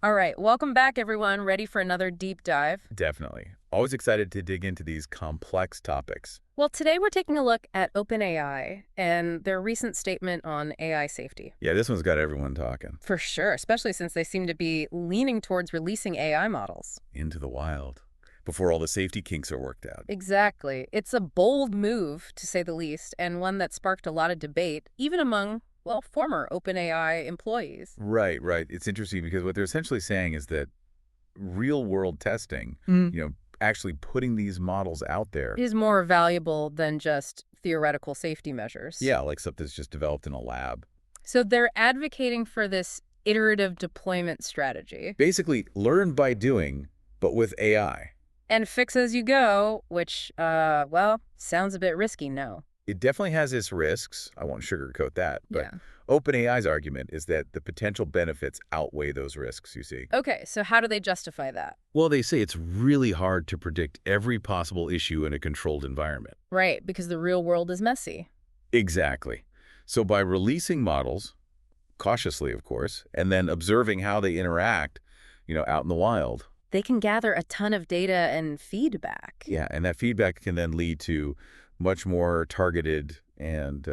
All right, welcome back, everyone. Ready for another deep dive? Definitely. Always excited to dig into these complex topics. Well, today we're taking a look at OpenAI and their recent statement on AI safety. Yeah, this one's got everyone talking. For sure, especially since they seem to be leaning towards releasing AI models. Into the wild. Before all the safety kinks are worked out. Exactly. It's a bold move, to say the least, and one that sparked a lot of debate, even among, well, former OpenAI employees. Right. It's interesting because what they're essentially saying is that real-world testing, actually putting these models out there Is more valuable than just theoretical safety measures. Yeah, like stuff that's just developed in a lab. So they're advocating for this iterative deployment strategy. Basically, learn by doing, but with AI. And fix as you go, which, well, sounds a bit risky, no? It definitely has its risks. I won't sugarcoat that. But Yeah. OpenAI's argument is that the potential benefits outweigh those risks, you see. Okay, so how do they justify that? Well, they say it's really hard to predict every possible issue in a controlled environment. Right, because the real world is messy. Exactly. So by releasing models, cautiously, of course, and then observing how they interact, out in the wild. They can gather a ton of data and feedback. Yeah, and that feedback can then lead to much more targeted and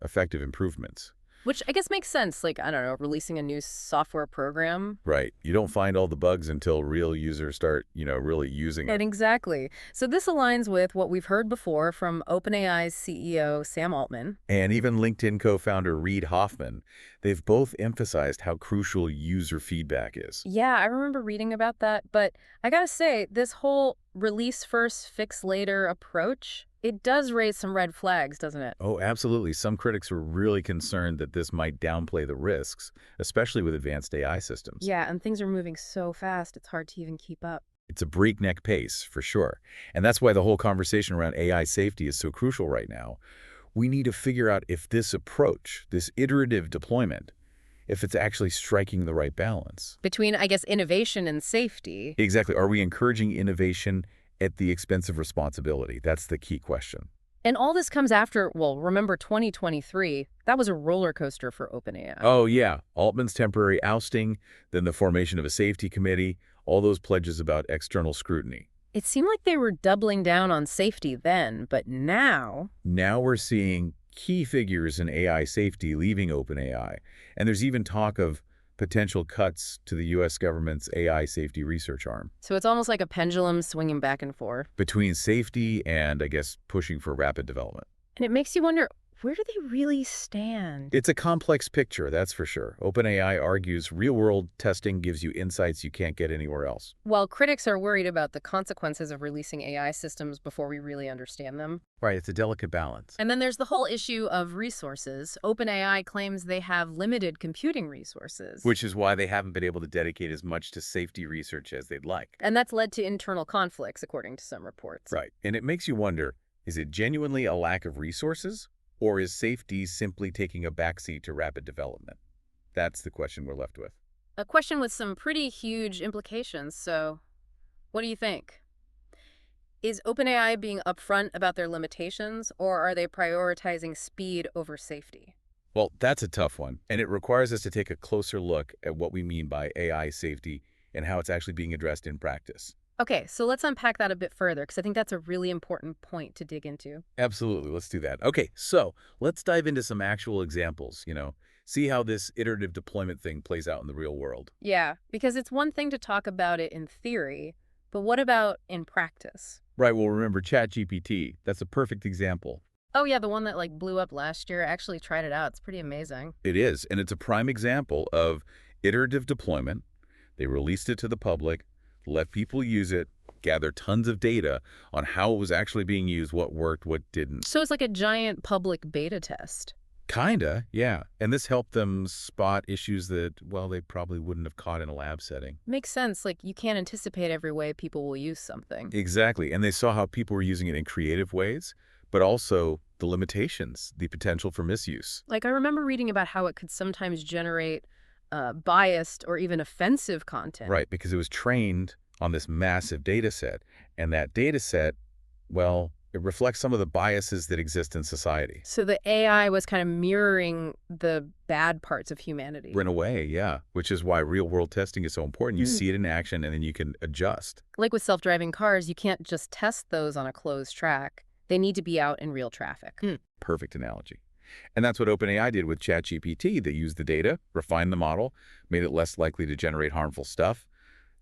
effective improvements. Which I guess makes sense, like, I don't know, releasing a new software program. Right. You don't find all the bugs until real users start, really using it. And exactly. So this aligns with what we've heard before from OpenAI's CEO, Sam Altman. And even LinkedIn co-founder Reid Hoffman, they've both emphasized how crucial user feedback is. Yeah, I remember reading about that, but I gotta say, this whole release first, fix later approach, it does raise some red flags, doesn't it? Oh, absolutely. Some critics were really concerned that this might downplay the risks, especially with advanced AI systems. Yeah, and things are moving so fast, it's hard to even keep up. It's a breakneck pace, for sure. And that's why the whole conversation around AI safety is so crucial right now. We need to figure out if this approach, this iterative deployment, if it's actually striking the right balance. Between, I guess, innovation and safety. Exactly. Are we encouraging innovation at the expense of responsibility? That's the key question. And all this comes after, well, remember 2023, that was a roller coaster for OpenAI. Oh, yeah. Altman's temporary ousting, then the formation of a safety committee, all those pledges about external scrutiny. It seemed like they were doubling down on safety then, but now... Now we're seeing key figures in AI safety leaving OpenAI, and there's even talk of potential cuts to the U.S. government's AI safety research arm. So it's almost like a pendulum swinging back and forth. Between safety and, I guess, pushing for rapid development. And it makes you wonder, where do they really stand? It's a complex picture, that's for sure. OpenAI argues real-world testing gives you insights you can't get anywhere else. While critics are worried about the consequences of releasing AI systems before we really understand them. Right, it's a delicate balance. And then there's the whole issue of resources. OpenAI claims they have limited computing resources. Which is why they haven't been able to dedicate as much to safety research as they'd like. And that's led to internal conflicts, according to some reports. Right, and it makes you wonder, is it genuinely a lack of resources? Or is safety simply taking a backseat to rapid development? That's the question we're left with. A question with some pretty huge implications, so what do you think? Is OpenAI being upfront about their limitations, or are they prioritizing speed over safety? Well, that's a tough one, and it requires us to take a closer look at what we mean by AI safety and how it's actually being addressed in practice. Okay, so let's unpack that a bit further, because I think that's a really important point to dig into. Absolutely, let's do that. Okay, so let's dive into some actual examples, see how this iterative deployment thing plays out in the real world. Yeah, because it's one thing to talk about it in theory, but what about in practice? Right, well, remember ChatGPT. That's a perfect example. Oh yeah, the one that blew up last year. I actually tried it out. It's pretty amazing. It is, and it's a prime example of iterative deployment. They released it to the public, let people use it, gather tons of data on how it was actually being used, what worked, what didn't. So it's like a giant public beta test. Kinda, yeah. And this helped them spot issues that, well, they probably wouldn't have caught in a lab setting. Makes sense. You can't anticipate every way people will use something. Exactly. And they saw how people were using it in creative ways, but also the limitations, the potential for misuse. I remember reading about how it could sometimes generate biased or even offensive content. Right, because it was trained on this massive data set. And that data set, well, It reflects some of the biases that exist in society. So the AI was kind of mirroring the bad parts of humanity. In a way, yeah, which is why real-world testing is so important. You see it in action, and then you can adjust. Like with self-driving cars, you can't just test those on a closed track. They need to be out in real traffic. Perfect analogy. And that's what OpenAI did with ChatGPT. They used the data, refined the model, made it less likely to generate harmful stuff,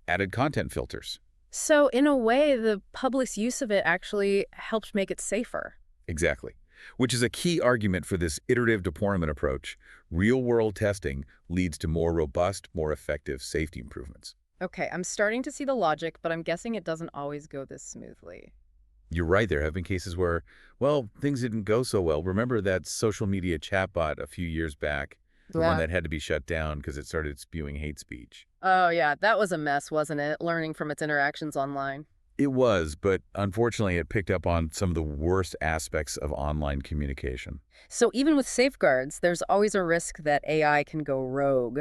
added content filters. So in a way, the public's use of it actually helped make it safer. Exactly. Which is a key argument for this iterative deployment approach. Real-world testing leads to more robust, more effective safety improvements. Okay, I'm starting to see the logic, but I'm guessing it doesn't always go this smoothly. You're right. There have been cases where, well, things didn't go so well. Remember that social media chatbot a few years back? The one that had to be shut down because it started spewing hate speech. Oh, yeah, that was a mess, wasn't it? Learning from its interactions online. It was, but unfortunately it picked up on some of the worst aspects of online communication. So even with safeguards, there's always a risk that AI can go rogue.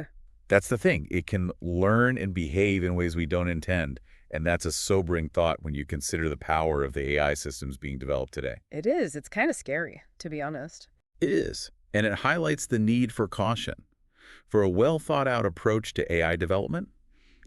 That's the thing. It can learn and behave in ways we don't intend. And that's a sobering thought when you consider the power of the AI systems being developed today. It is. It's kind of scary, to be honest. It is. And it highlights the need for caution. For a well-thought-out approach to AI development,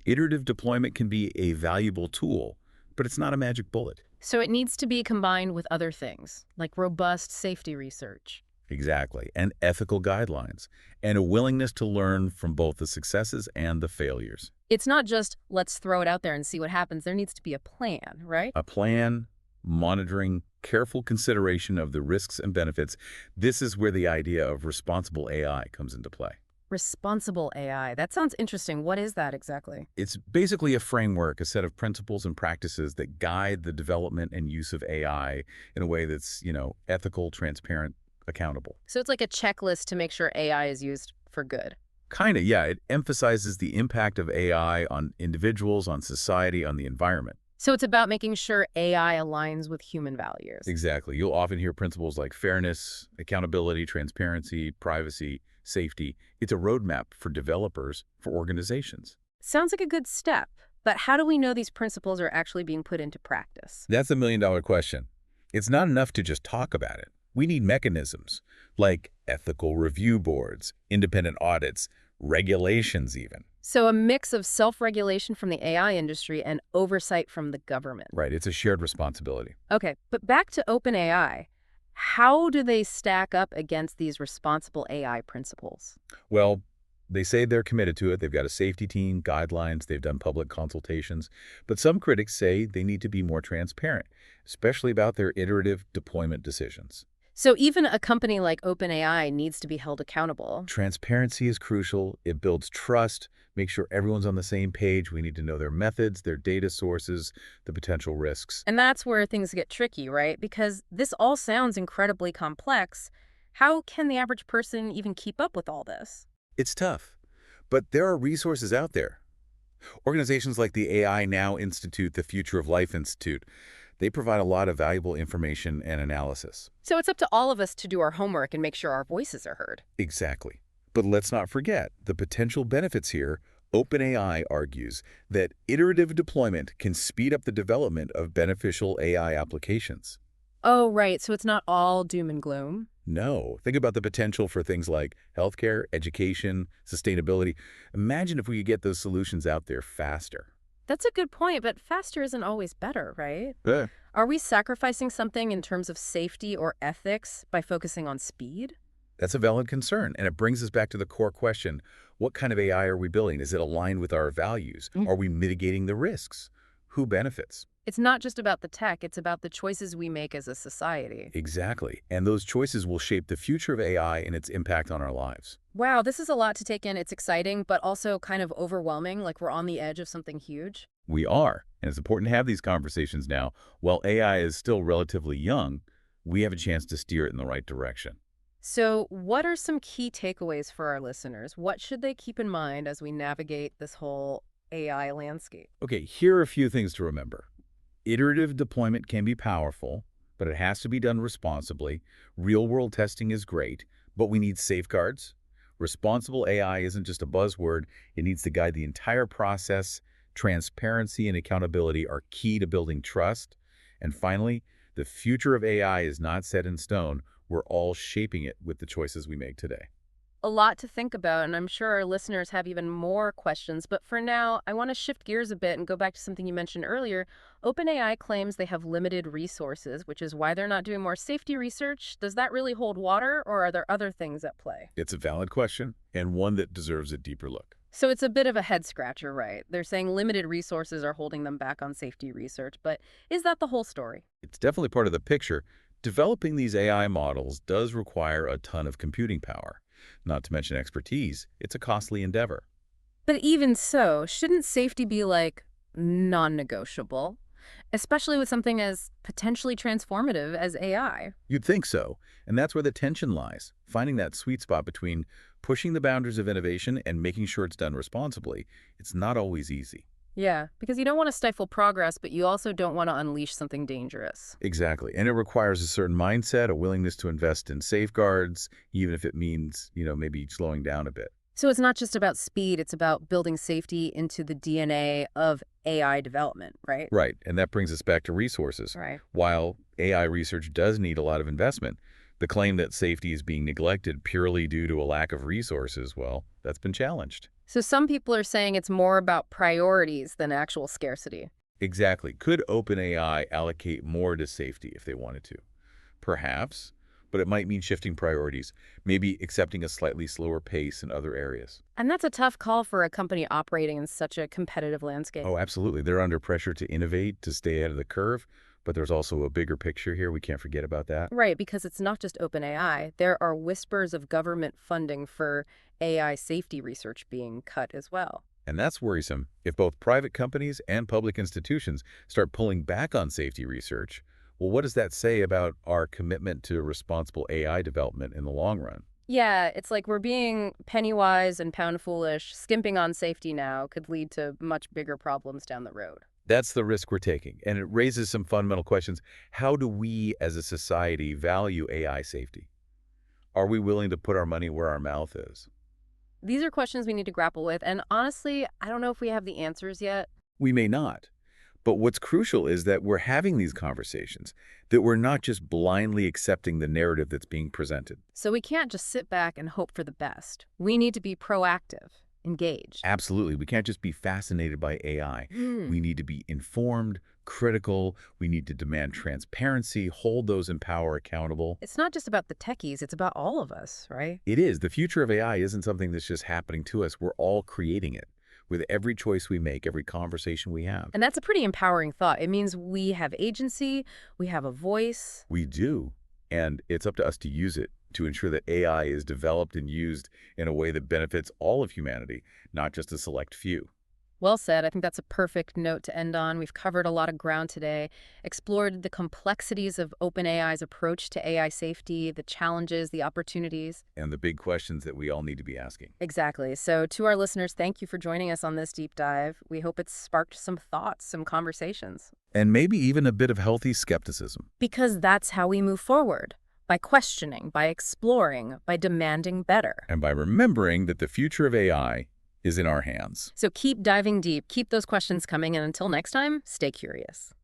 iterative deployment can be a valuable tool, but it's not a magic bullet. So it needs to be combined with other things, like robust safety research. Exactly. And ethical guidelines, and a willingness to learn from both the successes and the failures. It's not just, let's throw it out there and see what happens. There needs to be a plan, right? A plan, monitoring, careful consideration of the risks and benefits. This is where the idea of responsible AI comes into play. Responsible AI. That sounds interesting. What is that exactly? It's basically a framework, a set of principles and practices that guide the development and use of AI in a way that's, ethical, transparent, accountable. So it's like a checklist to make sure AI is used for good. Kind of, yeah. It emphasizes the impact of AI on individuals, on society, on the environment. So it's about making sure AI aligns with human values. Exactly. You'll often hear principles like fairness, accountability, transparency, privacy, safety. It's a roadmap for developers, for organizations. Sounds like a good step, but how do we know these principles are actually being put into practice? That's a million-dollar question. It's not enough to just talk about it. We need mechanisms like ethical review boards, independent audits, regulations even. So a mix of self-regulation from the AI industry and oversight from the government. Right, it's a shared responsibility. Okay, but back to OpenAI. How do they stack up against these responsible AI principles? Well, they say they're committed to it. They've got a safety team, guidelines, they've done public consultations. But some critics say they need to be more transparent, especially about their iterative deployment decisions. So even a company like OpenAI needs to be held accountable. Transparency is crucial. It builds trust, makes sure everyone's on the same page. We need to know their methods, their data sources, the potential risks. And that's where things get tricky, right? Because this all sounds incredibly complex. How can the average person even keep up with all this? It's tough, but there are resources out there. Organizations like the AI Now Institute, the Future of Life Institute, they provide a lot of valuable information and analysis. So it's up to all of us to do our homework and make sure our voices are heard. Exactly. But let's not forget the potential benefits here. OpenAI argues that iterative deployment can speed up the development of beneficial AI applications. Oh, right. So it's not all doom and gloom? No. Think about the potential for things like healthcare, education, sustainability. Imagine if we could get those solutions out there faster. That's a good point, but faster isn't always better, right? Yeah. Are we sacrificing something in terms of safety or ethics by focusing on speed? That's a valid concern, and it brings us back to the core question. What kind of AI are we building? Is it aligned with our values? Are we mitigating the risks? Who benefits? It's not just about the tech, it's about the choices we make as a society. Exactly, and those choices will shape the future of AI and its impact on our lives. Wow, this is a lot to take in. It's exciting, but also kind of overwhelming, like we're on the edge of something huge. We are, and it's important to have these conversations now. While AI is still relatively young, we have a chance to steer it in the right direction. So what are some key takeaways for our listeners? What should they keep in mind as we navigate this whole AI landscape? Okay, here are a few things to remember. Iterative deployment can be powerful, but it has to be done responsibly. Real-world testing is great, but we need safeguards. Responsible AI isn't just a buzzword. It needs to guide the entire process. Transparency and accountability are key to building trust. And finally, The future of AI is not set in stone. We're all shaping it with the choices we make today. A lot to think about, and I'm sure our listeners have even more questions. But for now, I want to shift gears a bit and go back to something you mentioned earlier. OpenAI claims they have limited resources, which is why they're not doing more safety research. Does that really hold water, or are there other things at play? It's a valid question, and one that deserves a deeper look. So it's a bit of a head scratcher, right? They're saying limited resources are holding them back on safety research, but is that the whole story? It's definitely part of the picture. Developing these AI models does require a ton of computing power. Not to mention expertise. It's a costly endeavor. But even so, shouldn't safety be like non-negotiable? Especially with something as potentially transformative as AI. You'd think so, and that's where the tension lies, finding that sweet spot between pushing the boundaries of innovation and making sure it's done responsibly. It's not always easy. Yeah, because you don't want to stifle progress, but you also don't want to unleash something dangerous. Exactly, and it requires a certain mindset, a willingness to invest in safeguards, even if it means, maybe slowing down a bit. So it's not just about speed, it's about building safety into the DNA of AI development, right? Right, and that brings us back to resources. Right. While AI research does need a lot of investment, the claim that safety is being neglected purely due to a lack of resources, well, that's been challenged. So some people are saying it's more about priorities than actual scarcity. Exactly. Could OpenAI allocate more to safety if they wanted to? Perhaps, but it might mean shifting priorities, maybe accepting a slightly slower pace in other areas. And that's a tough call for a company operating in such a competitive landscape. Oh, absolutely. They're under pressure to innovate, to stay ahead of the curve, but there's also a bigger picture here. We can't forget about that. Right, because it's not just OpenAI. There are whispers of government funding for AI safety research being cut as well. And that's worrisome. If both private companies and public institutions start pulling back on safety research, well, what does that say about our commitment to responsible AI development in the long run? Yeah, it's like we're being penny wise and pound foolish. Skimping on safety now could lead to much bigger problems down the road. That's the risk we're taking, and it raises some fundamental questions. How do we, as a society, value AI safety? Are we willing to put our money where our mouth is? These are questions we need to grapple with, and honestly, I don't know if we have the answers yet. We may not. But what's crucial is that we're having these conversations, that we're not just blindly accepting the narrative that's being presented. So we can't just sit back and hope for the best. We need to be proactive, engaged. Absolutely. We can't just be fascinated by AI. We need to be informed, critical. We need to demand transparency, hold those in power accountable. It's not just about the techies, it's about all of us, right? It is. The future of AI isn't something that's just happening to us. We're all creating it with every choice we make, every conversation we have. And that's a pretty empowering thought. It means we have agency, we have a voice. We do. And it's up to us to use it, to ensure that AI is developed and used in a way that benefits all of humanity, not just a select few. Well said. I think that's a perfect note to end on. We've covered a lot of ground today, explored the complexities of OpenAI's approach to AI safety, the challenges, the opportunities. And the big questions that we all need to be asking. Exactly. So to our listeners, thank you for joining us on this deep dive. We hope it's sparked some thoughts, some conversations. And maybe even a bit of healthy skepticism. Because that's how we move forward. By questioning, by exploring, by demanding better. And by remembering that the future of AI is in our hands. So keep diving deep, keep those questions coming, and until next time, stay curious.